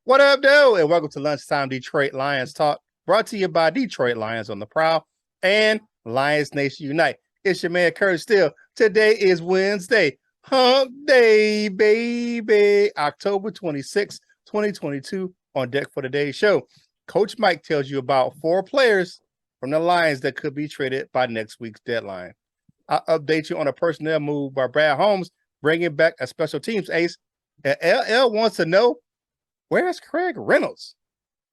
What up, though? And welcome to Lunchtime Detroit Lions Talk, brought to you by Detroit Lions on the Prowl and Lions Nation Unite. It's your man, Curt Steele. Today is Wednesday, Hump Day, baby. October 26, 2022, on deck for today's show. Coach Mike tells you about 4 players from the Lions that could be traded by next week's deadline. I'll update you on a personnel move by Brad Holmes, bringing back a special teams ace. And LL wants to know, where's Craig Reynolds?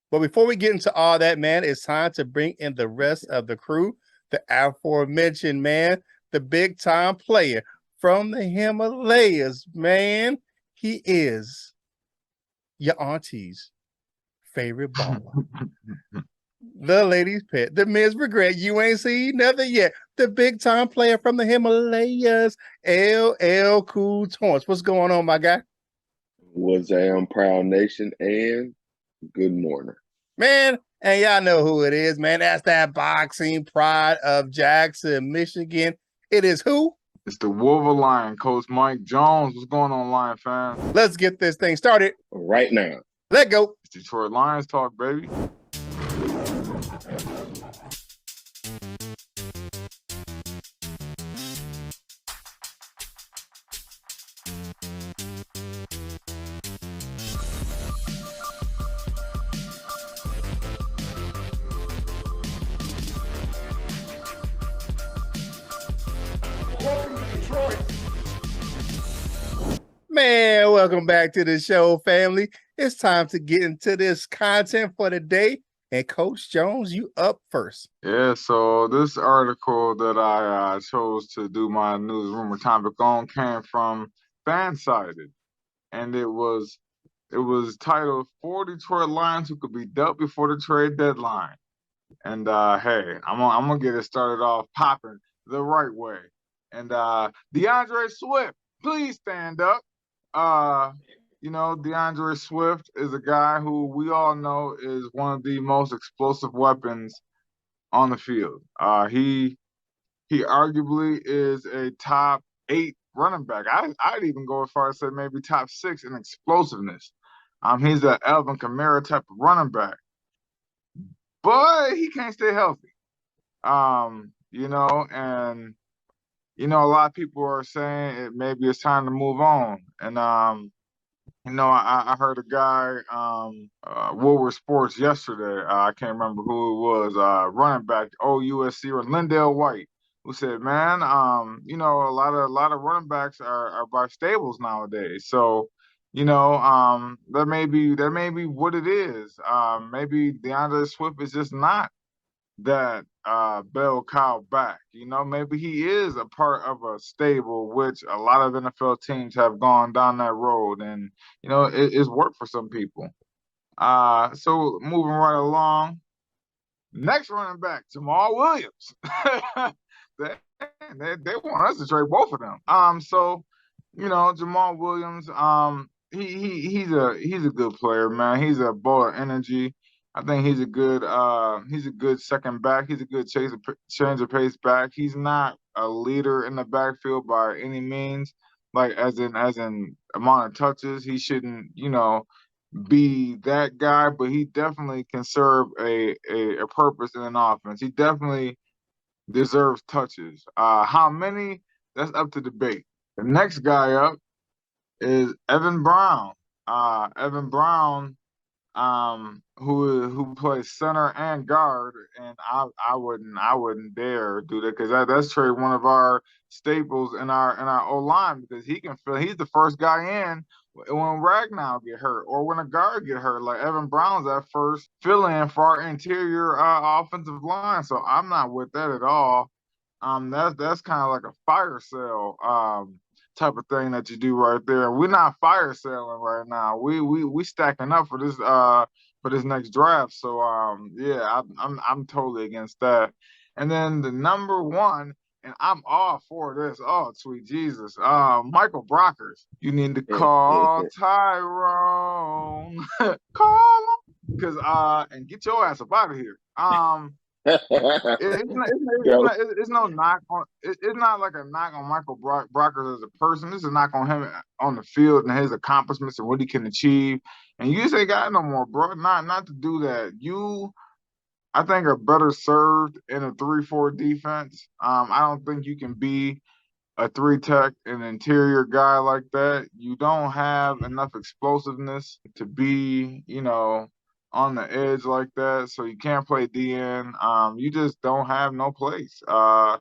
But before we get into all that, man, it's time to bring in the rest of the crew. The aforementioned, man, the big-time player from the Himalayas, man. He is your auntie's favorite baller. The ladies' pet, the men's regret. You ain't seen nothing yet. The big-time player from the Himalayas, LL Cool Torrance. What's going on, my guy? What's up, Prowl Nation, and good morning. Man, and y'all know who it is, man. That's that boxing pride of Jackson, Michigan. It is who? It's the Wolverine, Coach Mike Jones. What's going on, Lion fans? Let's get this thing started Right now. Let go. It's Detroit Lions Talk, baby. Welcome to Detroit. Man, welcome back to the show, family. It's time to get into this content for the day. And Coach Jones, you up first. Yeah, so this article that I chose to do my news rumor topic on came from Fansided, and it was titled 4 Detroit Lions Who Could Be Dealt Before the Trade Deadline. And hey, I'm gonna get it started off popping the right way. And DeAndre Swift, please stand up. DeAndre Swift is a guy who we all know is one of the most explosive weapons on the field. He arguably is a top 8 running back. I'd even go as far as say maybe top 6 in explosiveness. He's an Alvin Kamara type of running back, but he can't stay healthy. A lot of people are saying maybe it's time to move on. And I heard a guy, Woodward Sports yesterday. I can't remember who it was. Running back, USC or Lindell White, who said, "Man, a lot of running backs are by stables nowadays. So, that may be what it is. Maybe DeAndre Swift is just not that bell cow back. Maybe he is a part of a stable, which a lot of NFL teams have gone down that road, and it's worked for some people. So moving right along, next running back, Jamal Williams. they want us to trade both of them. So Jamal Williams, he's a good player, man. He's a ball of energy. I think he's a good second back. He's a good change of pace back. He's not a leader in the backfield by any means, like as in amount of touches. He shouldn't, be that guy, but he definitely can serve a purpose in an offense. He definitely deserves touches. How many? That's up to debate. The next guy up is Evan Brown. Evan Brown, who plays center and guard, and I wouldn't dare do that, because that's trade one of our staples in our O-line, because he can fill. He's the first guy in when Ragnow get hurt or when a guard get hurt. Like Evan Brown's that first fill-in for our interior offensive line. So I'm not with that at all. That's kind of like a fire sale type of thing that you do right there. We're not fire selling right now. We stacking up for this next draft. So yeah, I'm totally against that. And then the number one, and I'm all for this. Oh, sweet Jesus. Michael Brockers. You need to call Tyrone. Call him. And get your ass up out of here. Go. It's no knock on. It's not like a knock on Michael Brockers as a person. This is a knock on him on the field and his accomplishments and what he can achieve. And you just ain't got no more, bro. Not to do that. You, I think, are better served in a 3-4 defense. I don't think you can be a 3 tech, an interior guy like that. You don't have enough explosiveness to be, on the edge like that. So you can't play DN. You just don't have no place on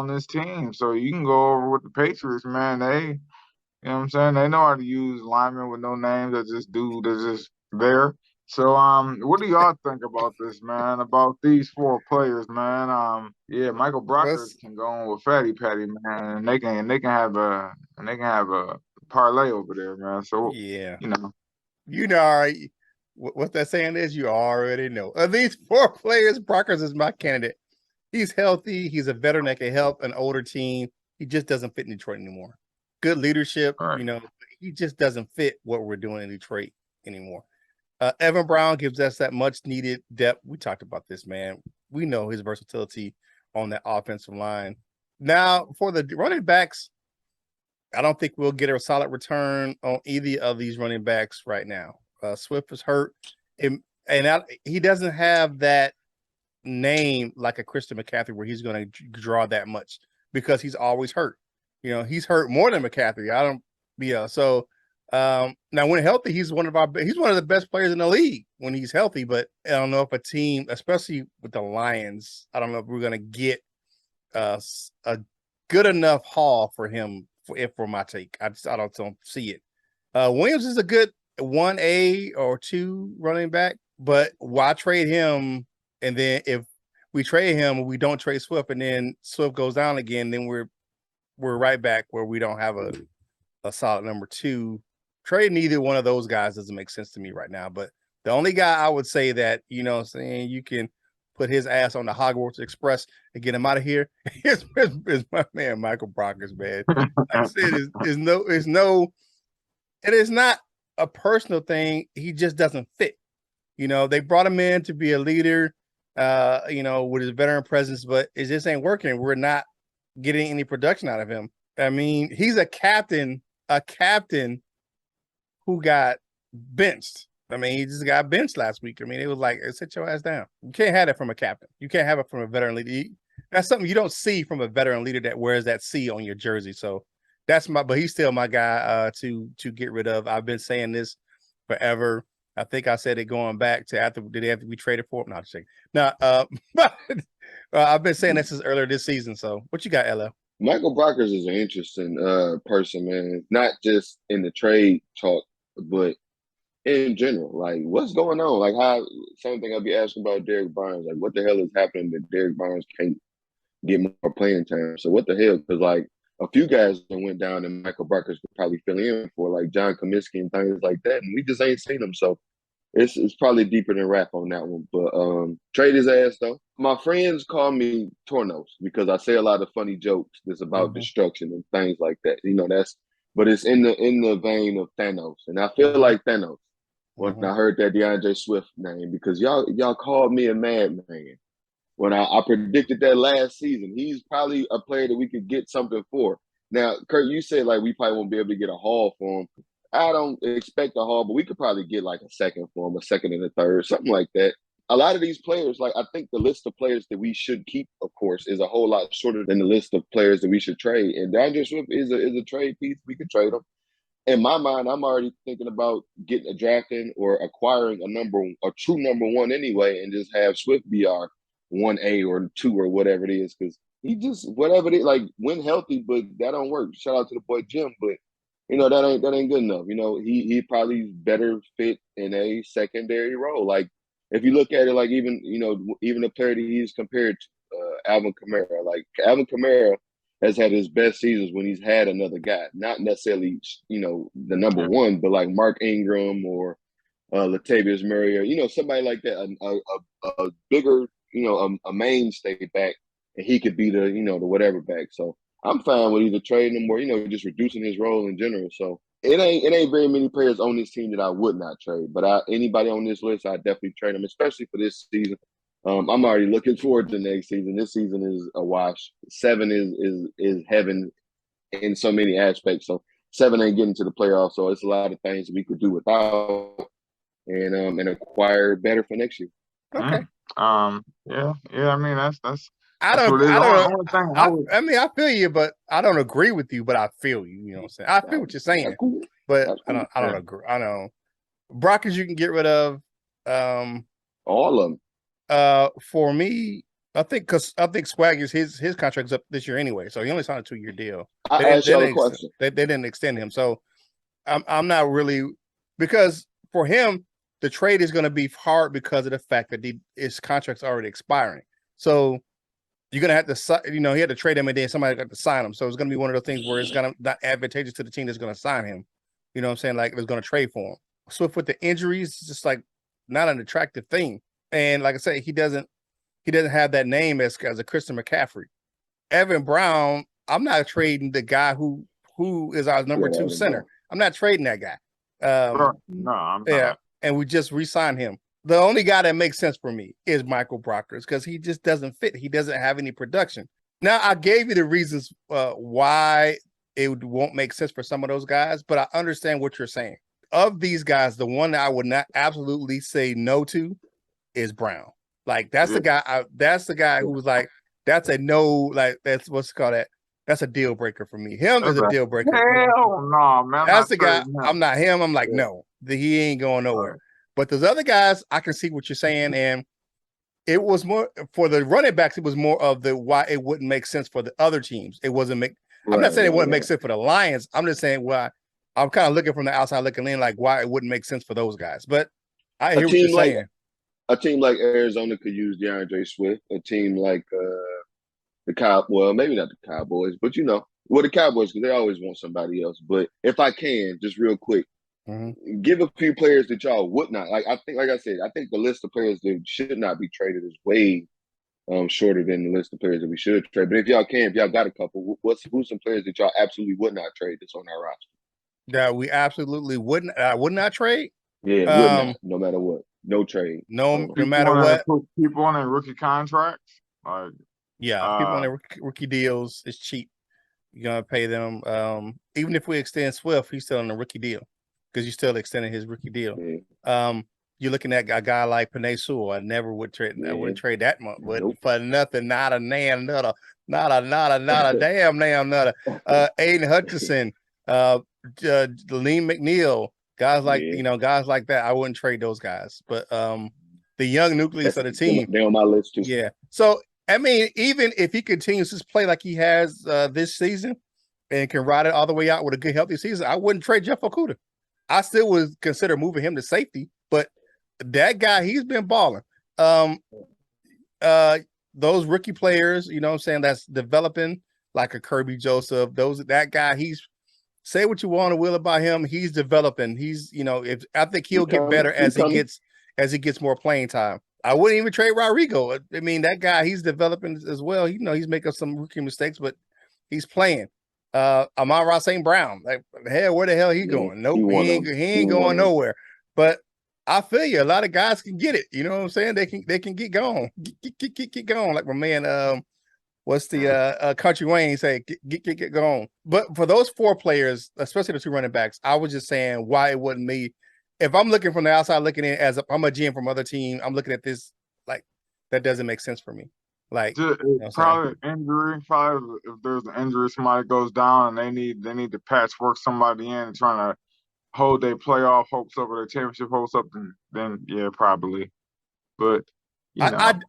this team. So you can go over with the Patriots, man. You know what I'm saying? They know how to use linemen with no names that that's just there. So what do y'all think about this, man? About these 4 players, man? Yeah, Michael Brockers can go on with Fatty Patty, man, and they can have a parlay over there, man. So Yeah. you know, already what that saying is, you already know. Of these 4 players, Brockers is my candidate. He's healthy. He's a veteran that can help an older team. He just doesn't fit in Detroit anymore. Good leadership, right. he just doesn't fit what we're doing in Detroit anymore. Evan Brown gives us that much needed depth. We talked about this, man. We know his versatility on that offensive line. Now, for the running backs, I don't think we'll get a solid return on either of these running backs right now. Swift is hurt, and he doesn't have that name like a Christian McCaffrey where he's going to draw that much because he's always hurt. He's hurt more than McCaffrey. So now when healthy, he's one of the best players in the league when he's healthy. But I don't know if a team, especially with the Lions, I don't know if we're going to get a good enough haul for him for my take. I don't see it. Williams is a good 1A or 2 running back, but why trade him? And then if we trade him, we don't trade Swift, and then Swift goes down again, then we're right back where we don't have a solid number 2. Trading either one of those guys doesn't make sense to me right now. But the only guy I would say that, saying you can put his ass on the Hogwarts Express and get him out of here is my man Michael Brockers, man. Like I said, it is not a personal thing. He just doesn't fit. They brought him in to be a leader, with his veteran presence, but it just ain't working. We're not getting any production out of him. I mean, he's a captain who got benched. I mean, he just got benched last week. I mean, it was like, sit your ass down. You can't have that from a captain. You can't have it from a veteran leader. That's something you don't see from a veteran leader that wears that C on your jersey. So but he's still my guy to get rid of. I've been saying this forever. I think I said it going back to after we traded for him? No, just kidding. No, but I've been saying this since earlier this season. So what you got, LL? Michael Brockers is an interesting person, man. Not just in the trade talk, but in general. Like, what's going on? Like, same thing I'll be asking about Derek Barnes. Like, what the hell is happening that Derek Barnes can't get more playing time? So what the hell? Because like a few guys that went down and Michael Brockers could probably fill in for, like John Comiskey and things like that, and we just ain't seen them. So it's probably deeper than rap on that one. But trade his ass though. My friends call me Tornos because I say a lot of funny jokes that's about destruction and things like that. But it's in the vein of Thanos. And I feel like Thanos when I heard that DeAndre Swift name, because y'all called me a madman when I predicted that last season. He's probably a player that we could get something for. Now, Curt, you said like we probably won't be able to get a haul for him. I don't expect a haul, but we could probably get like a second for him, a second and a third, something like that. A lot of these players, like I think the list of players that we should keep, of course, is a whole lot shorter than the list of players that we should trade. And DeAndre Swift is a trade piece. We could trade him. In my mind, I'm already thinking about getting a drafting or acquiring a true number 1 anyway, and just have Swift be our 1A or 2 or whatever it is, because he just whatever it is, like when healthy, but that don't work. Shout out to the boy Jim, but that ain't good enough. He probably better fit in a secondary role. Like if you look at it, like even the player that he's compared to, Alvin Kamara. Like Alvin Kamara has had his best seasons when he's had another guy, not necessarily the number 1, but like Mark Ingram or Latavius Murray or somebody like that, a bigger a mainstay back, and he could be the the whatever back. So I'm fine with either trading him or just reducing his role in general. So it ain't very many players on this team that I would not trade. But anybody on this list, I definitely trade them, especially for this season. I'm already looking forward to next season. This season is a wash. 7 is heaven in so many aspects. So 7 ain't getting to the playoffs. So it's a lot of things we could do without and acquire better for next year. Okay. Yeah. I mean, that's I that's don't. what it is. I The don't. only thing I mean, I feel you, but I don't agree with you. But I feel you. You know what I'm saying? I feel what you're saying, That's cool. but That's cool. I don't agree. I don't. Brockers you can get rid of. All of them. For me, I think Swagger's his contract's up this year anyway, so he only signed a 2-year deal. I asked y'all a question. They didn't extend him, so I'm not really, because for him the trade is going to be hard because of the fact that his contract's already expiring. So you're going to have to, he had to trade him and then somebody got to sign him. So it's going to be one of those things where it's going to not advantageous to the team that's going to sign him. You know what I'm saying? Like, it's going to trade for him. Swift with the injuries, it's just like not an attractive thing. And like I say, he doesn't have that name as a Christian McCaffrey. Evan Brown, I'm not trading the guy who is our number 2 center. I'm not trading that guy. No, I'm not. Yeah, and we just re-signed him. The only guy that makes sense for me is Michael Brockers because he just doesn't fit. He doesn't have any production. Now, I gave you the reasons why it won't make sense for some of those guys, but I understand what you're saying. Of these guys, the one that I would not absolutely say no to is Brown. Like, that's the guy. That's the guy who was like, that's a no. Like, that's what's called that. That's a deal breaker for me. Him is a deal breaker. Hell no, man. That's the guy. I'm not him. I'm like, no, he ain't going nowhere. Right. But those other guys, I can see what you're saying. And it was more for the running backs. It was more of the why it wouldn't make sense for the other teams. It wasn't make. I'm not saying it wouldn't make sense for the Lions. I'm just saying why. I'm kind of looking from the outside looking in, like why it wouldn't make sense for those guys. But I hear what you're saying. A team like Arizona could use DeAndre Swift. A team like the Cowboys, maybe not the Cowboys, but the Cowboys, because they always want somebody else. But if I can, just real quick, give a few players that y'all would not. Like I think the list of players that should not be traded is way shorter than the list of players that we should trade. But if y'all got a couple, who's some players that y'all absolutely would not trade that's on our roster? That we absolutely would not trade? Yeah, would not, no matter what. No trade. No matter what. People on their rookie contracts. Like, people on their rookie deals is cheap. You're gonna pay them. Even if we extend Swift, he's still on a rookie deal because you're still extending his rookie deal. Yeah. You're looking at a guy like Penei Sewell. I never would trade. I wouldn't trade that much, but for nothing, not a damn nutter, not a damn nutter. Aiden Hutchinson, Lean McNeil, guys like guys like that. I wouldn't trade those guys, but the young nucleus of the team. They're on my list too. Yeah. So I mean, even if he continues to play like he has this season and can ride it all the way out with a good, healthy season, I wouldn't trade Jeff Okudah. I still would consider moving him to safety, but that guy, he's been balling. Those rookie players, you know what I'm saying, that's developing like a Kirby Joseph, that guy, he's say what you want to will about him, he's developing. He's, I think he'll get better as he gets more playing time. I wouldn't even trade Rodrigo. I mean, that guy, he's developing as well. He's making some rookie mistakes, but he's playing. Amon-Ra St. Brown, like, hell, where the hell he going? Nope, he ain't going nowhere. But I feel you. A lot of guys can get it. You know what I'm saying? They can get going. Get going. Like my man, what's the Country Wayne say? Get going. But for those 4 players, especially the 2 running backs, I was just saying why it wasn't me. If I'm looking from the outside, looking in I'm a GM from other team, I'm looking at this like that doesn't make sense for me. Like, probably injury. Probably if there's an injury, somebody goes down and they need to patchwork somebody in, trying to hold their playoff hopes up or their championship hopes up. Then yeah, probably. But I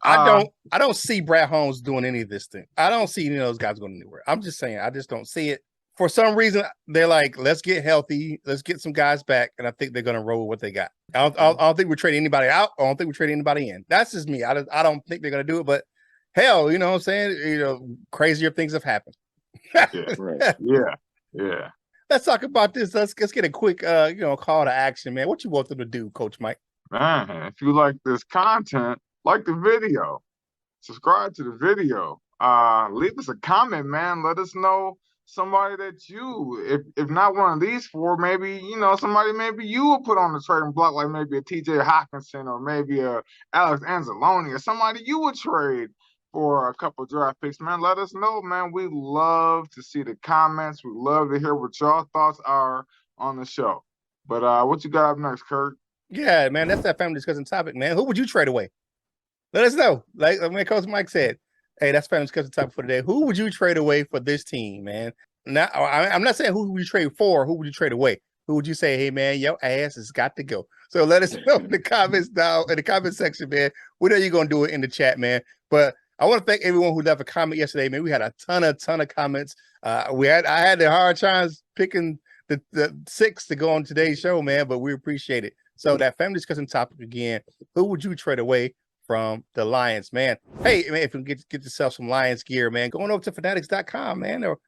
don't see Brad Holmes doing any of this thing. I don't see any of those guys going anywhere. I'm just saying, I just don't see it. For some reason, they're like, let's get healthy. Let's get some guys back. And I think they're going to roll with what they got. I don't think we're trading anybody out. I don't think we're trading anybody in. That's just me. I don't think they're going to do it. But hell, you know what I'm saying? Crazier things have happened. Yeah, right. Yeah. Let's talk about this. Let's get a quick, call to action, man. What you want them to do, Coach Mike? Man, if you like this content, like the video, subscribe to the video. Leave us a comment, man. Let us know somebody that if not one of these four, maybe, somebody maybe you would put on the trading block, like maybe a TJ Hawkinson or maybe a Alex Anzalone or somebody you would trade for a couple draft picks, man. Let us know, man. We love to see the comments. We love to hear what y'all thoughts are on the show. But what you got up next, Curt? Yeah, man, that's that family discussion topic, man. Who would you trade away? Let us know. Like when Coach Mike said, hey, that's family discussion topic for today. Who would you trade away for this team, man? Now, I'm not saying who would you trade for, who would you trade away? Who would you say, hey, man, your ass has got to go? So let us know in the comments down in the comment section, man. We know you're going to do it in the chat, man. But I want to thank everyone who left a comment yesterday, man. We had a ton of comments. I had the hard times picking the 6 to go on today's show, man, but we appreciate it. So that family discussion topic again, who would you trade away from the Lions, man? Hey, man, if you can get yourself some Lions gear, man, going over to fanatics.com, man, or,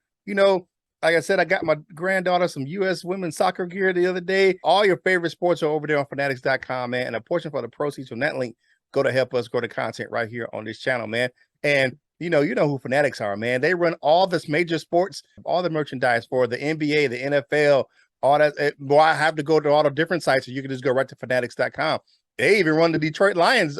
like I said, I got my granddaughter some U.S. women's soccer gear the other day. All your favorite sports are over there on fanatics.com, man, and a portion for the proceeds from that link go to help us grow the content right here on this channel, man. And you know who Fanatics are, man. They run all this major sports, all the merchandise for the NBA, the NFL, all that. Well, I have to go to all the different sites, so you can just go right to fanatics.com. They even run the Detroit Lions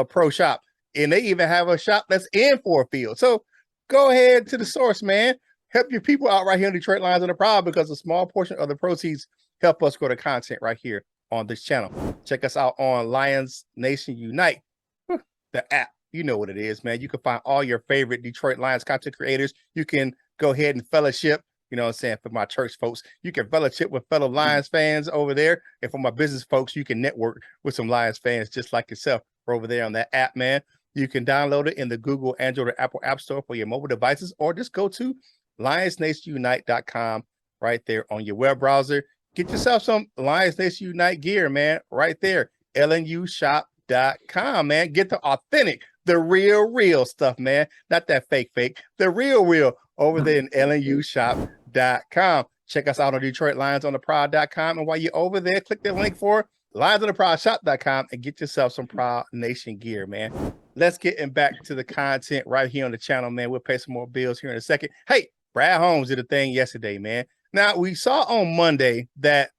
pro shop, and they even have a shop that's in Ford Field. So go ahead to the source, man. Help your people out right here in Detroit Lions on the Prowl, because a small portion of the proceeds help us grow the content right here on this channel. Check us out on Lions Nation Unite, the app. You know what it is, man. You can find all your favorite Detroit Lions content creators. You can go ahead and fellowship, you know what I'm saying, for my church folks. You can fellowship with fellow Lions fans over there. And for my business folks, you can network with some Lions fans just like yourself over there on that app, man. You can download it in the Google, Android, or Apple App Store for your mobile devices, or just go to lionsnationunite.com right there on your web browser. Get yourself some Lions Nation Unite gear, man, right there. LNUshop.com, man. Get the authentic, the real stuff, man. Not that fake. The real over there in LNUshop.com. Check us out on Detroit Lions on the Prowl.com. And while you're over there, click the link for Lions on the Prowl.shop.com and get yourself some Prowl Nation gear, man. Let's get back to the content right here on the channel, man. We'll pay some more bills here in a second. Hey, Brad Holmes did a thing yesterday, man. Now, we saw on Monday that,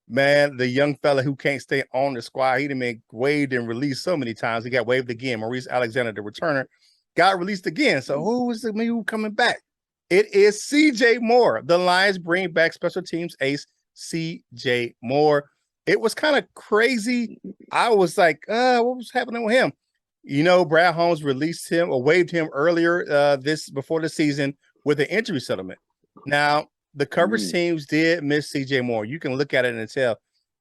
man, the young fella who can't stay on the squad, he done been waived and released so many times. He got waived again. Maurice Alexander, the returner, got released again. So who is the man coming back? It is CJ Moore. The Lions bring back special teams ace CJ Moore. It was kind of crazy. I was like, what was happening with him? Brad Holmes released him or waived him earlier before the season with an injury settlement. Now, the coverage teams did miss CJ Moore. You can look at it and tell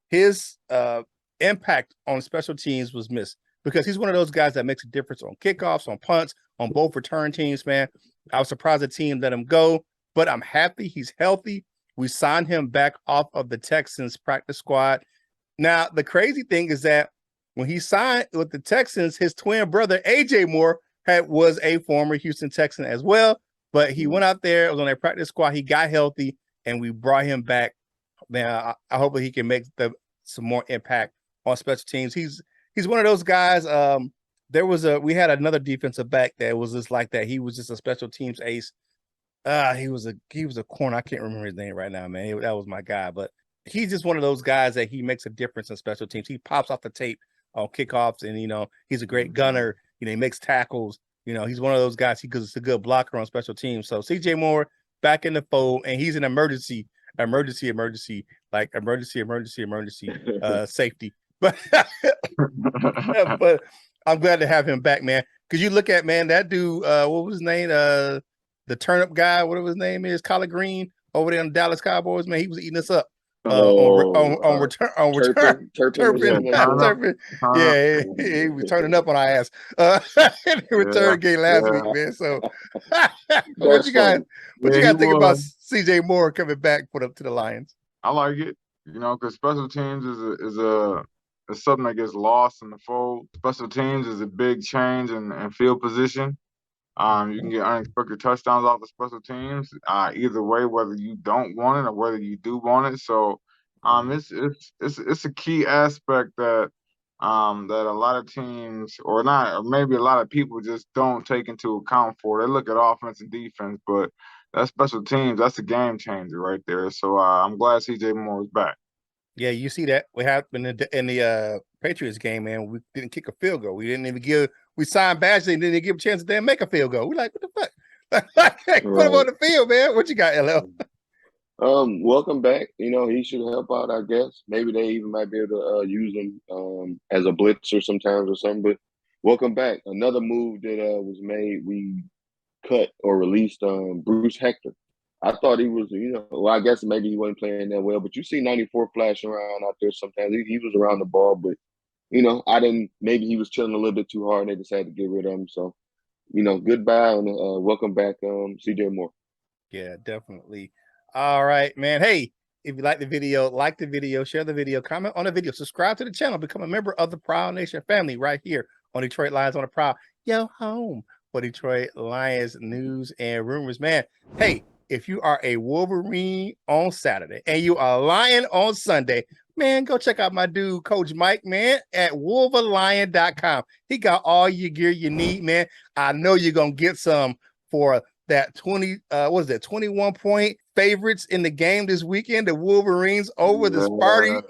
his impact on special teams was missed, because he's one of those guys that makes a difference on kickoffs, on punts, on both return teams, man. I was surprised the team let him go, but I'm happy he's healthy. We signed him back off of the Texans practice squad. Now, the crazy thing is that when he signed with the Texans, his twin brother, AJ Moore, was a former Houston Texan as well. But he went out there, was on their practice squad. He got healthy, and we brought him back. Man, I hope he can make some more impact on special teams. He's one of those guys. We had another defensive back that was just like that. He was just a special teams ace. He was a corner. I can't remember his name right now, man. That was my guy. But he's just one of those guys that he makes a difference in special teams. He pops off the tape on kickoffs, and he's a great gunner. He makes tackles. He's one of those guys because he's a good blocker on special teams. So CJ Moore back in the fold, and he's an emergency safety. But but I'm glad to have him back, man. Because you look at, man, that dude, what was his name? The turnip guy, whatever his name is, Collard Green over there on the Dallas Cowboys, man. He was eating us up. Turpin. Yeah, he was turning up on our ass in the return game last week, man. So what you guys think about CJ Moore coming back to the Lions? I like it, because special teams is something that gets lost in the fold. Special teams is a big change in field position. You can get unexpected touchdowns off the special teams, either way, whether you don't want it or whether you do want it. So, it's a key aspect that that a lot of teams, or maybe a lot of people just don't take into account for. They look at offense and defense, but That's special teams. That's a game changer right there. So I'm glad CJ Moore is back. Yeah, you see that what happened in the Patriots game, man. We didn't kick a field goal. We didn't even give. We signed Badgley and didn't even give a chance to damn make a field goal. We're like, what the fuck? Put him on the field, man. What you got, LL? Welcome back. He should help out, I guess. Maybe they even might be able to use him as a blitzer sometimes or something. But welcome back. Another move that was made. We cut or released Bruce Hector. I thought he was, well, I guess maybe he wasn't playing that well. But you see 94 flashing around out there sometimes. He was around the ball, but I didn't. Maybe he was chilling a little bit too hard, and they decided to get rid of him. So, goodbye and welcome back, CJ Moore. Yeah, definitely. All right, man. Hey, if you like the video, share the video, comment on the video, subscribe to the channel, become a member of the Prowl Nation family right here on Detroit Lions on the Prowl. Yo, home for Detroit Lions news and rumors, man. Hey, if you are a Wolverine on Saturday and you are a Lion on Sunday, man, go check out my dude, Coach Mike, man, at wolverlion.com. He got all your gear you need, man. I know you're going to get some for that 21 point favorites in the game this weekend, the Wolverines over the Sparty.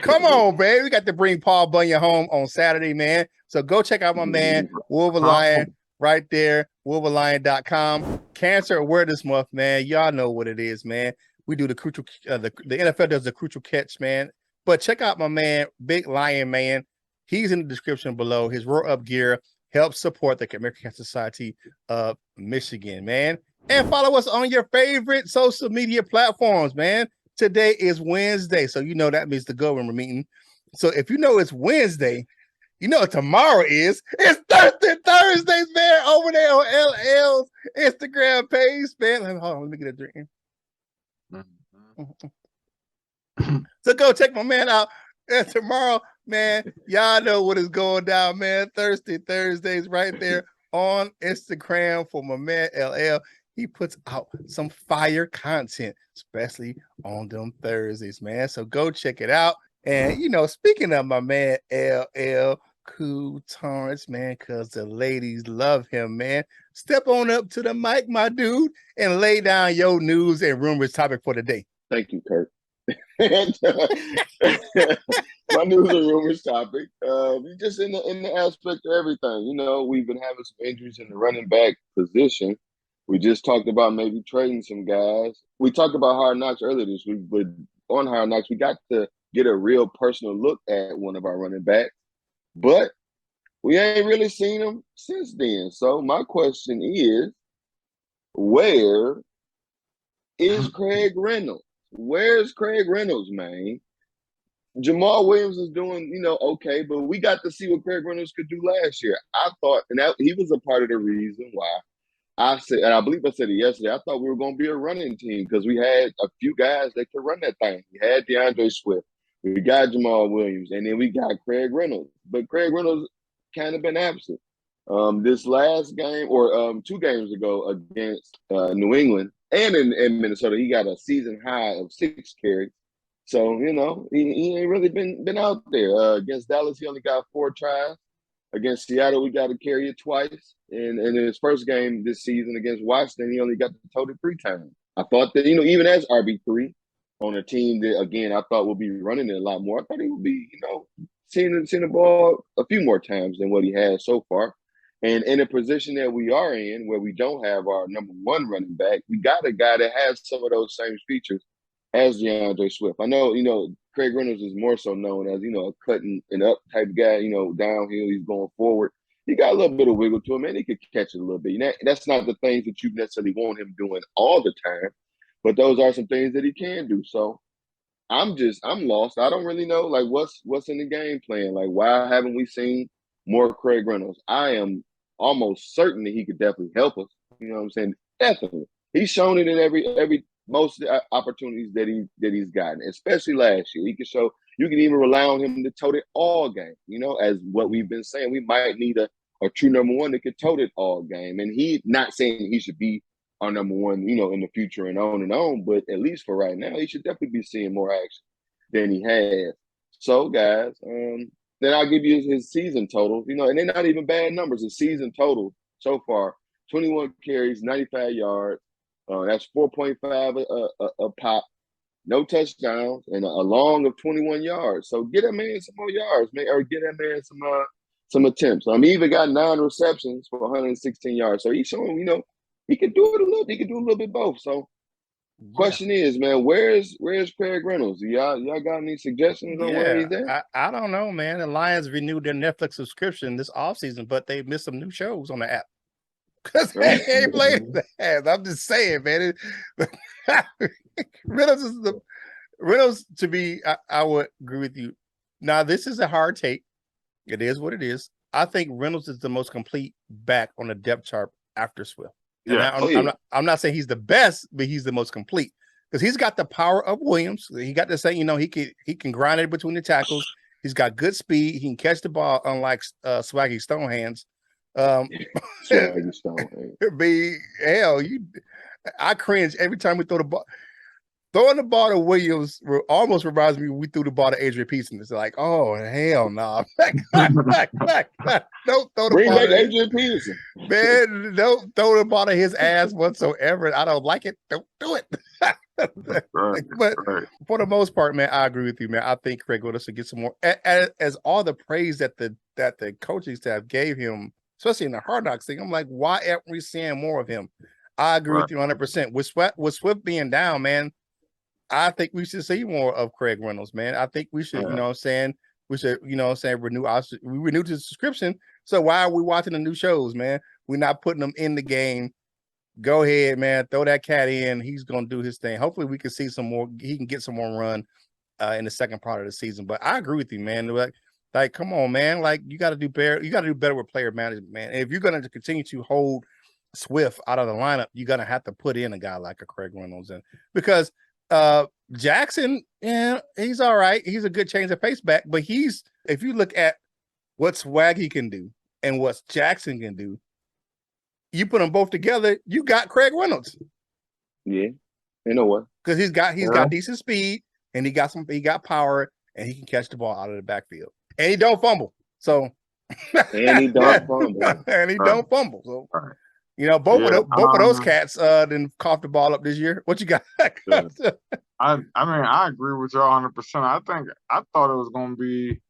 Come on, baby. We got to bring Paul Bunyan home on Saturday, man. So go check out my man, Wolverlion, right there, wolverlion.com. Cancer Awareness Month, man. Y'all know what it is, man. We do the crucial, the NFL does the crucial catch, man. But check out my man, Big Lion Man. He's in the description below. His Roar Up gear helps support the American Cancer Society of Michigan, man. And follow us on your favorite social media platforms, man. Today is Wednesday, so that means the government meeting. So if you know it's Wednesday, you know what tomorrow is. It's Thursdays, man, over there on LL's Instagram page, man. Hold on, let me get a drink. So go check my man out. And tomorrow, man, y'all know what is going down, man. Thursdays right there on Instagram for my man LL. He puts out some fire content, especially on them Thursdays, man. So go check it out. And, speaking of my man LL Cool Torrance, man, because the ladies love him, man. Step on up to the mic, my dude, and lay down your news and rumors topic for the day. Thank you, Kurt. My news and rumors topic. Just in the aspect of everything. We've been having some injuries in the running back position. We just talked about maybe trading some guys. We talked about Hard Knocks earlier this week, but on Hard Knocks, we got to get a real personal look at one of our running backs. But we ain't really seen him since then. So my question is, where is Craig Reynold? Where's Craig Reynolds, man? Jamal Williams is doing, okay, but we got to see what Craig Reynolds could do last year. I thought, and he was a part of the reason why I said, and I believe I said it yesterday, I thought we were going to be a running team because we had a few guys that could run that thing. We had DeAndre Swift, we got Jamal Williams, and then we got Craig Reynolds. But Craig Reynolds kind of been absent. This last game, or 2 games ago against New England and in Minnesota, he got a season high of 6 carries. So, he ain't really been out there. Against Dallas, he only got 4 tries. Against Seattle, we got to carry it twice. And in his first game this season against Washington, he only got to tote it 3 times. I thought that, even as RB3 on a team that, again, I thought would be running it a lot more, I thought he would be, seeing the ball a few more times than what he has so far. And in a position that we are in, where we don't have our number 1 running back, we got a guy that has some of those same features as DeAndre Swift. I know, Craig Reynolds is more so known as, a cutting and up type guy, downhill, he's going forward. He got a little bit of wiggle to him, and he could catch it a little bit. That's not the things that you necessarily want him doing all the time, but those are some things that he can do. So I'm lost. I don't really know, like, what's in the game plan. Like, why haven't we seen more Craig Reynolds? I am almost certain that he could definitely help us. You know what I'm saying? Definitely. He's shown it in every most opportunities that he's gotten, especially last year. He can show, you can even rely on him to tote it all game. As what we've been saying, we might need a true number 1 that could tote it all game. And he not saying he should be our number 1, in the future and on, but at least for right now, he should definitely be seeing more action than he has. So, guys, then I'll give you his season totals, and they're not even bad numbers. His season total so far 21 carries, 95 yards. That's 4.5 a pop. No touchdowns and a long of 21 yards. So get that man some more yards, man, or get that man some attempts. He even got 9 receptions for 116 yards. So he's showing, he can do it a little. He can do a little bit both. So question is, man, where's Craig Reynolds? Y'all got any suggestions on where he's at? I don't know, man. The Lions renewed their Netflix subscription this offseason, but they missed some new shows on the app. Because they ain't playing that. I'm just saying, man. Reynolds, to be, I would agree with you. Now, this is a hard take. It is what it is. I think Reynolds is the most complete back on the depth chart after Swift. And I'm not saying he's the best, but he's the most complete because he's got the power of Williams. He got the same, he can grind it between the tackles. He's got good speed. He can catch the ball, unlike Swaggy Stonehands. Swaggy Stonehands. I cringe every time we throw the ball. Throwing the ball to Williams almost reminds me when we threw the ball to Adrian Peterson. It's like, oh, hell no. Back. Don't throw the Bring ball back to Adrian Peterson. Man, don't throw the ball to his ass whatsoever. I don't like it. Don't do it. But for the most part, man, I agree with you, man. I think Craig Reynolds should get some more. As all the praise that the coaching staff gave him, especially in the Hard Knocks thing, I'm like, why aren't we seeing more of him? I agree with you 100%. With Swift being down, man, I think we should see more of Craig Reynolds, man. I think we should, we should, renew the subscription. So why are we watching the new shows, man? We're not putting them in the game. Go ahead, man. Throw that cat in. He's gonna do his thing. Hopefully, we can see some more. He can get some more run in the second part of the season. But I agree with you, man. Like, come on, man. Like, you got to do better. You got to do better with player management, man. And if you're gonna continue to hold Swift out of the lineup, you're gonna have to put in a guy like a Craig Reynolds, because Jackson, he's all right. He's a good change of pace back, but if you look at what Swaggy can do and what Jackson can do, you put them both together, you got Craig Reynolds. Yeah, you know what? Because he's got decent speed and he got power and he can catch the ball out of the backfield and he don't fumble. So and he don't fumble. So both of those cats didn't cough the ball up this year. What you got? I mean, I agree with you 100%. I thought it was going to be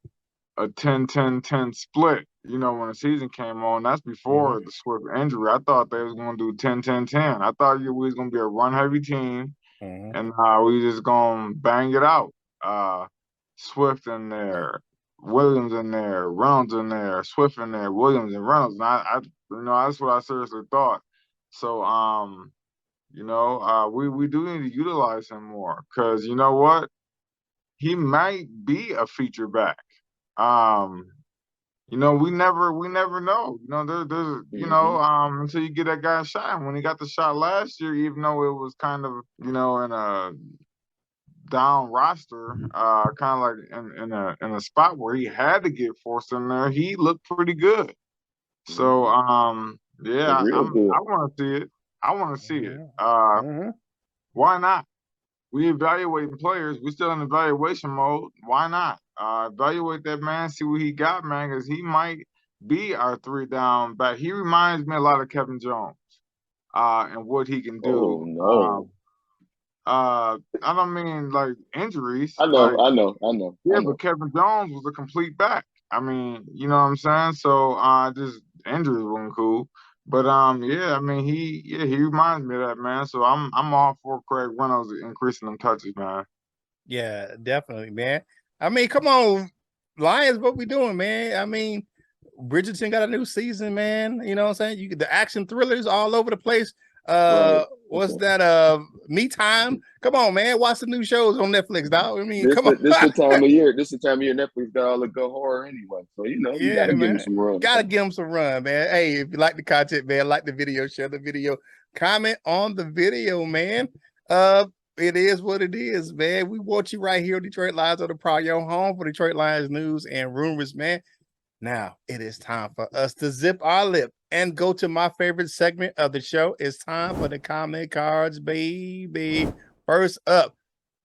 a 10-10-10 split, when the season came on. That's before the Swift injury. I thought they was going to do 10-10-10. I thought we was going to be a run-heavy team, and we just going to bang it out. Swift in there, Williams in there, Reynolds in there, Swift in there, Williams and Reynolds. And that's what I seriously thought. So, we do need to utilize him more because you know what? He might be a feature back. We never know. There's until you get that guy a shot. When he got the shot last year, even though it was kind of, in a down roster, kind of like in a spot where he had to get forced in there, he looked pretty good. So I want to see it. I want to see it. Why not? We evaluating players. We still in evaluation mode. Why not? Evaluate that man, see what he got, man, because he might be our 3-down back. He reminds me a lot of Kevin Jones and what he can do. Oh, no. I don't mean like injuries. I know. Yeah, but Kevin Jones was a complete back. I mean, you know what I'm saying? So just injuries weren't cool. But he reminds me of that, man. So I'm all for Craig Reynolds increasing them touches, man. Yeah, definitely, man. I mean, come on, Lions, what we doing, man? I mean, Bridgerton got a new season, man. You know what I'm saying? The action thrillers all over the place. What's that? Me Time. Come on, man. Watch the new shows on Netflix, dog. I mean, come on. This the time of year. Netflix got all the good horror anyway. So you gotta give them some run. Gotta give them some run, man. Hey, if you like the content, man, like the video, share the video, comment on the video, man. It is what it is, man. We want you right here on Detroit Lions on the Prowl, your home for Detroit Lions news and rumors, man. Now it is time for us to zip our lip and go to my favorite segment of the show. It's time for the comment cards, baby. First up,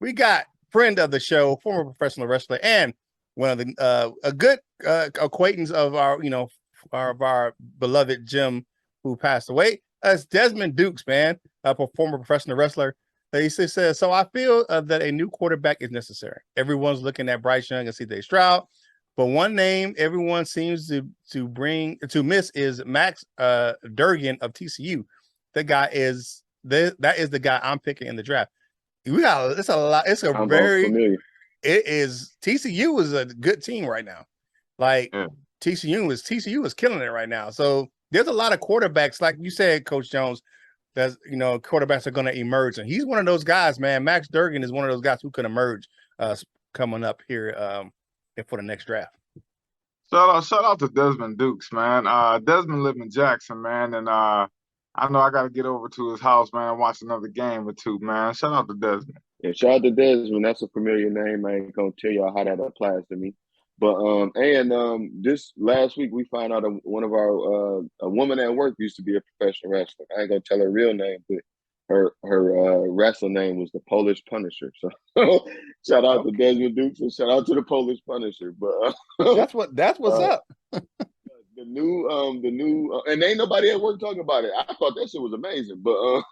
we got friend of the show, former professional wrestler, and one of the a good acquaintance of our, our beloved Jim who passed away. It's Desmond Dukes, man, a former professional wrestler. He says, so I feel that a new quarterback is necessary. Everyone's looking at Bryce Young and C.J. Stroud, but one name everyone seems to miss is Max Durgan of TCU. That is the guy I'm picking in the draft. It's a lot. It's a familiar. It is TCU is a good team right now. Like TCU is killing it right now. So there's a lot of quarterbacks, like you said, Coach Jones. That's quarterbacks are going to emerge, and he's one of those guys, man. Max Durgan is one of those guys who could emerge coming up here for the next draft. Shout out to Desmond Dukes, man. Desmond lived in Jackson, man, and I know I got to get over to his house, man, and watch another game or two, man. Shout out to Desmond. Yeah, shout out to Desmond. That's a familiar name. I ain't gonna tell y'all how that applies to me. But this last week we found out one of our a woman at work used to be a professional wrestler. I ain't gonna tell her real name, but her wrestling name was the Polish Punisher. So shout out to Desmond Dukes and shout out to the Polish Punisher. But that's what's up. The new and ain't nobody at work talking about it. I thought that shit was amazing. But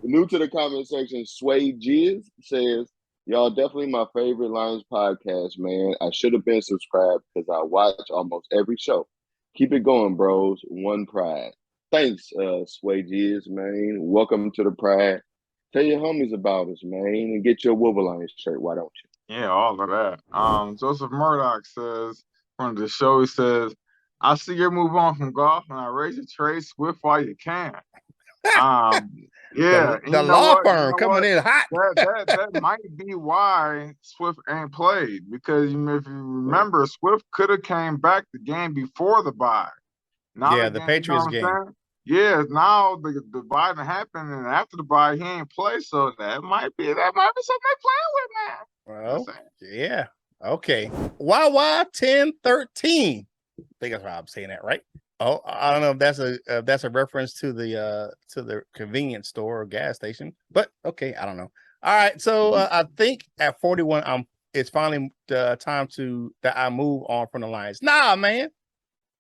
new to the comment section, Sway Jizz says, y'all definitely my favorite Lions podcast, man. I should have been subscribed because I watch almost every show. Keep it going, bros. One pride. Thanks, Sway Jizz, man. Welcome to the pride. Tell your homies about us, man, and get your Wolverines shirt. Why don't you? Yeah, all of that. Joseph Murdoch says from the show, he says, I see you move on from golf, and I raise your trade swift while you can. Yeah, the law firm coming in hot. That might be why Swift ain't played, because if you remember, Swift could have came back the game before the bye. Now the Patriots game. Yeah, now the bye happened, and after the bye he ain't play, so that might be something they playing with, man. Well, yeah, okay. Wawa 1013. I think that's how I'm saying that, right? Oh, I don't know if that's a reference to the convenience store or gas station, but okay, I don't know. All right, so I think at 41, it's finally the time that I move on from the Lions. Nah, man,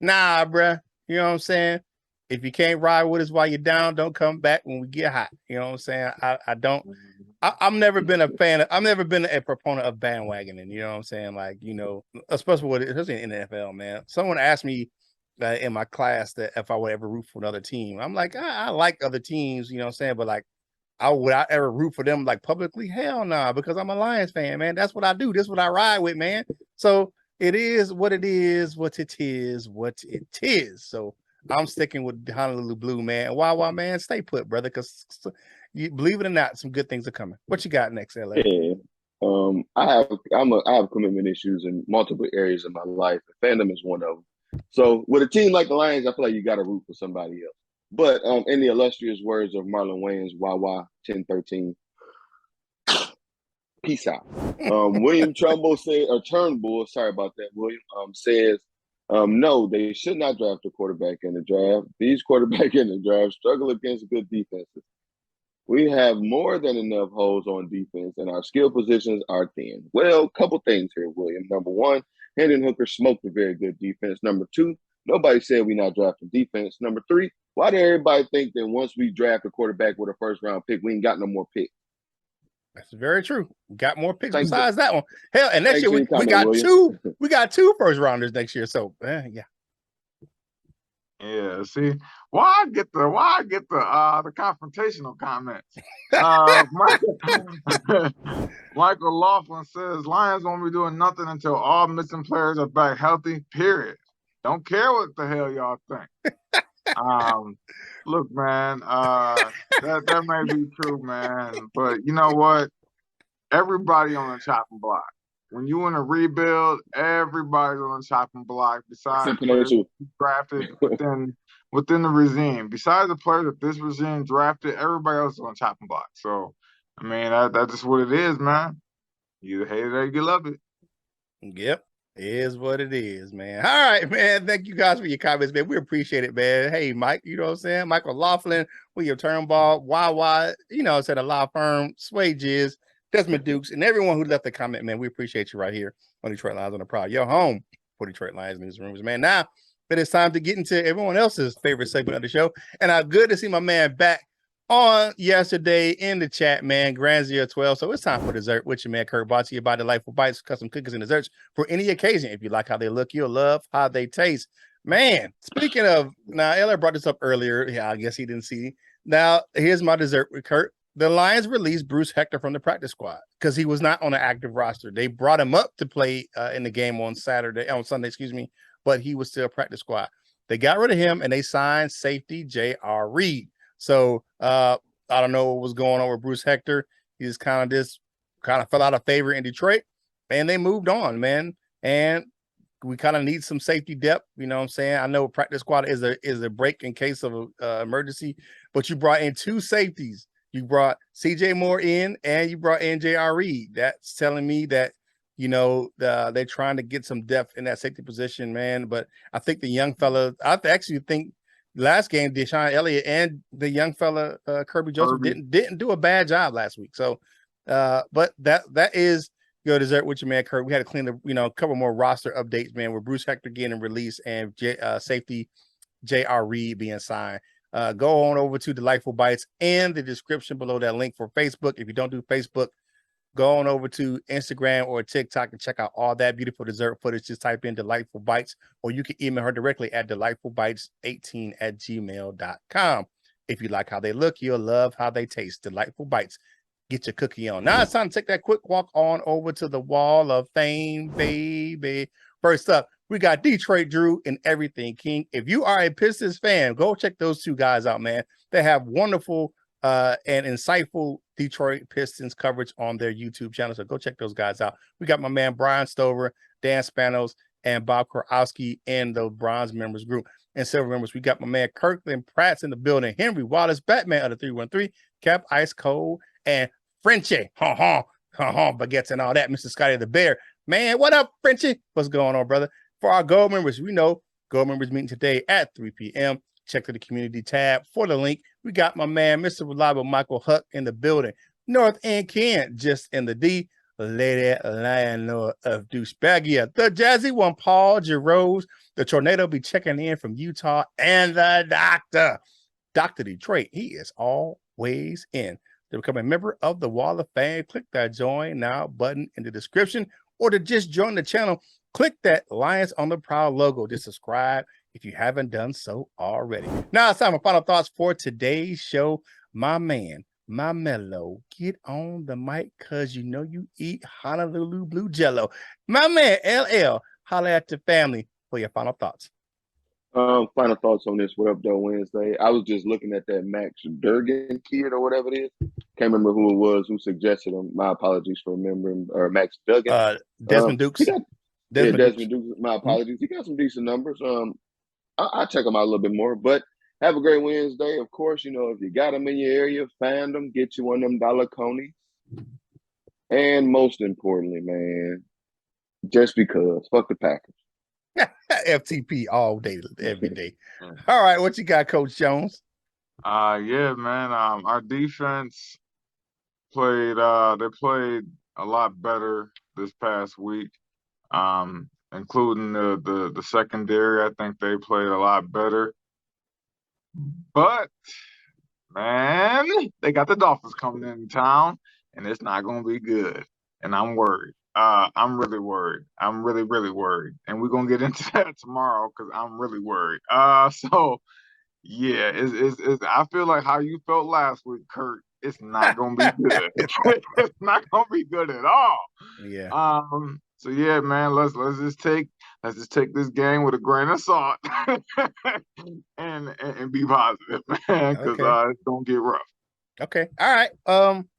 bruh. You know what I'm saying? If you can't ride with us while you're down, don't come back when we get hot. You know what I'm saying? I've never been a fan. I've never been a proponent of bandwagoning. You know what I'm saying? Like, especially in the NFL, man. Someone asked me in my class that if I would ever root for another team. I'm like, I like other teams, you know what I'm saying? But like, would I ever root for them like publicly? Hell no, because I'm a Lions fan, man. That's what I do. This is what I ride with, man. So it is what it is, what it is. So I'm sticking with Honolulu Blue, man. Why, man? Stay put, brother, because you believe it or not, some good things are coming. What you got next, LA? Yeah. I have commitment issues in multiple areas of my life. Fandom is one of them. So with a team like the Lions, I feel like you got to root for somebody else. But in the illustrious words of Marlon Wayans, Wawa 1013, peace out. William Turnbull sorry about that, William, says, no, they should not draft a quarterback in the draft. These quarterbacks in the draft struggle against good defenses. We have more than enough holes on defense, and our skill positions are thin. Well, a couple things here, William. Number one, Hendon Hooker smoked a very good defense. Number two, nobody said we not drafting defense. Number three, why did everybody think that once we draft a quarterback with a first-round pick, we ain't got no more picks? That's very true. We got more picks besides that one. Hell, and next year we got two. We got 2 first-rounders next year. So yeah. Yeah, see, why I get the confrontational comments. Michael Laughlin says Lions won't be doing nothing until all missing players are back healthy. Period. Don't care what the hell y'all think. Look, man, that may be true, man, but you know what? Everybody on the chopping block. When you in a rebuild, everybody's on the chopping block. Besides players drafted within the regime, besides the players that this regime drafted, everybody else is on the chopping block. So, I mean, that's just what it is, man. You hate it or you love it. Yep, it is what it is, man. All right, man. Thank you guys for your comments, man. We appreciate it, man. Hey, Mike, you know what I'm saying? Michael Laughlin, William Turnbull, Wawa, said a law firm, Sway Jizz, Desmond Dukes, and everyone who left a comment, man. We appreciate you right here on Detroit Lions on the Prowl. Your home for Detroit Lions newsrooms, man. Now but it's time to get into everyone else's favorite segment of the show. And I'm good to see my man back on yesterday in the chat, man. Grand 012. So it's time for dessert with your man Curt, brought to you by Delightful Bites, custom cookies and desserts for any occasion. If you like how they look, you'll love how they taste. Man, speaking of, now Eller brought this up earlier. Yeah, I guess he didn't see. Now, here's my dessert with Curt. The Lions released Bruce Hector from the practice squad because he was not on an active roster. They brought him up to play in the game on Sunday, but he was still practice squad. They got rid of him and they signed safety J.R. Reed. So I don't know what was going on with Bruce Hector. He just kind of fell out of favor in Detroit, and they moved on, man. And we kind of need some safety depth. You know what I'm saying? I know practice squad is a break in case of emergency, but you brought in two safeties. You brought CJ Moore in and you brought in J.R. Reed. That's telling me that, you know, they're trying to get some depth in that safety position, man. But I think the young fella, I actually think last game, Deshaun Elliott and the young fella, Kirby Joseph didn't do a bad job last week. So, but that is your dessert with your man Curt. We had to clean a couple more roster updates, man, with Bruce Hector getting released and safety J.R. Reed being signed. Go on over to Delightful Bites in the description below that link for Facebook. If you don't do Facebook, go on over to Instagram or TikTok and check out all that beautiful dessert footage. Just type in Delightful Bites, or you can email her directly at delightfulbites18@gmail.com. If you like how they look, you'll love how they taste. Delightful Bites. Get your cookie on. Now it's time to take that quick walk on over to the Wall of Fame, baby. First up, we got Detroit Drew and Everything King. If you are a Pistons fan, go check those two guys out, man. They have wonderful and insightful Detroit Pistons coverage on their YouTube channel. So go check those guys out. We got my man Brian Stover, Dan Spanos, and Bob Kurowski in the bronze members group. And silver members, we got my man Kirkland Pratt's in the building. Henry Wallace, Batman of the 313, Cap Ice Cold, and Frenchie. Baguettes and all that. Mr. Scotty the Bear. Man, what up, Frenchie? What's going on, brother? For our gold members, we know gold members meeting today at 3 p.m. Check to the community tab for the link. We got my man, Mr. Reliable Michael Huck in the building. North End Ken, just in the D. Lady Landlord of Douchebagia. The Jazzy one, Paul Giroux. The Tornado be checking in from Utah. And the Doctor. Dr. Detroit, he is always in. To become a member of the Wall of Fame, click that Join Now button in the description. Or to just join the channel, click that Lions on the Prowl logo to subscribe if you haven't done so already. Now it's time for final thoughts for today's show. My man, my mellow, get on the mic because you know you eat Honolulu Blue Jello. My man, LL, holla at the family for your final thoughts. Final thoughts on this What Up Though Wednesday. I was just looking at that Max Durgan kid or whatever it is. Can't remember who it was who suggested him. My apologies for remembering, or Max Duggan. Desmond Dukes. Desmond Dukes. My apologies. He got some decent numbers. I'll check them out a little bit more. But have a great Wednesday. Of course, you know, if you got them in your area, find them, get you one of them dollar conies. And most importantly, man, just because, fuck the Packers. FTP all day, every day. All right, what you got, Coach Jones? Yeah, man. Our defense played. They played a lot better this past week. Including the secondary. I think they played a lot better. But man, they got the Dolphins coming in town, and it's not going to be good. And I'm worried. I'm really worried. I'm really, really worried. And we're going to get into that tomorrow because I'm really worried. So, yeah, it's I feel like how you felt last week, Curt. It's not going to be good. It's not going to be good at all. Yeah. So, yeah, man, let's just take this game with a grain of salt and be positive, man, because it's going to get rough. Okay. All right.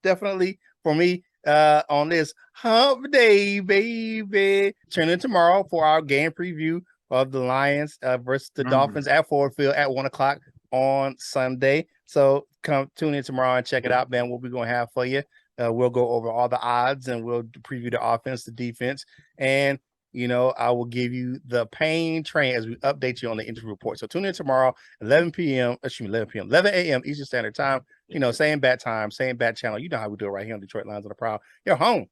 Definitely for me, on this hump day, baby. Tune in tomorrow for our game preview of the Lions versus the Dolphins at Ford Field at 1:00 on Sunday. So come tune in tomorrow and check it out, man. What we're gonna have for you. We'll go over all the odds and we'll preview the offense, the defense, and you know, I will give you the pain train as we update you on the injury report. So tune in tomorrow, 11 a.m. Eastern Standard Time. You know, same bat time, same bat channel. You know how we do it right here on Detroit Lions on the Prowl. Your home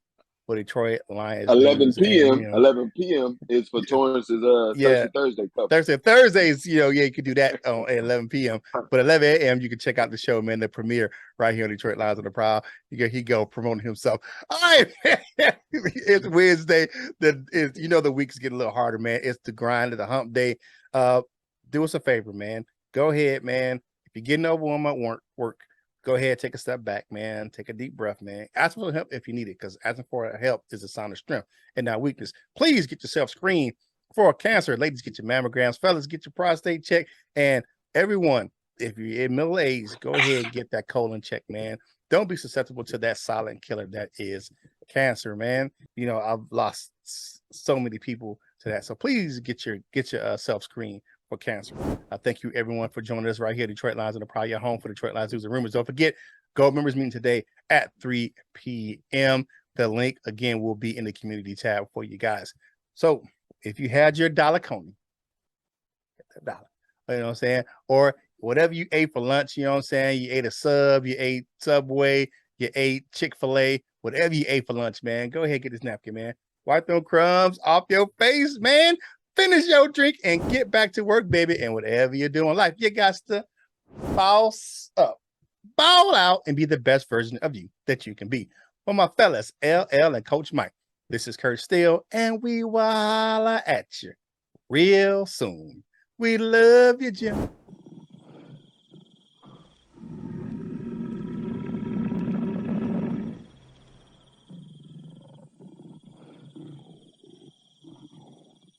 for Detroit Lions 11 news. p.m. And, 11 p.m. is for Torrance's yeah, Thursday cup. Thursdays, yeah, you could do that at 11 p.m. But 11 a.m. you can check out the show, man, the premiere right here on Detroit Lions on the Prowl. He go promoting himself. All right, it's Wednesday. The week's getting a little harder, man. It's the grind of the hump day. Do us a favor, man. Go ahead, man. If you're getting overwhelmed at work, go ahead, take a step back, man. Take a deep breath, man. Ask for help if you need it, because asking for help is a sign of strength and not weakness. Please get yourself screened for cancer. Ladies, get your mammograms. Fellas, get your prostate checked. And everyone, if you're in middle age, go ahead and get that colon check, man. Don't be susceptible to that silent killer that is cancer, man. I've lost so many people to that. So please get your self screened for cancer. Thank you, everyone, for joining us right here, Detroit Lions on the Prowl, your home for Detroit Lions news and rumors. Don't forget, Gold members meeting today at 3 p.m. The link, again, will be in the community tab for you guys. So if you had your dollar coney, get that dollar, you know what I'm saying? Or whatever you ate for lunch, you know what I'm saying? You ate a sub, you ate Subway, you ate Chick-fil-A, whatever you ate for lunch, man, go ahead and get this napkin, man. Wipe them crumbs off your face, man. Finish your drink and get back to work, baby. And whatever you're doing in life, you got to boss up, ball out, and be the best version of you that you can be. For my fellas, LL and Coach Mike, this is Curt Steele, and we holla at you real soon. We love you, Jim.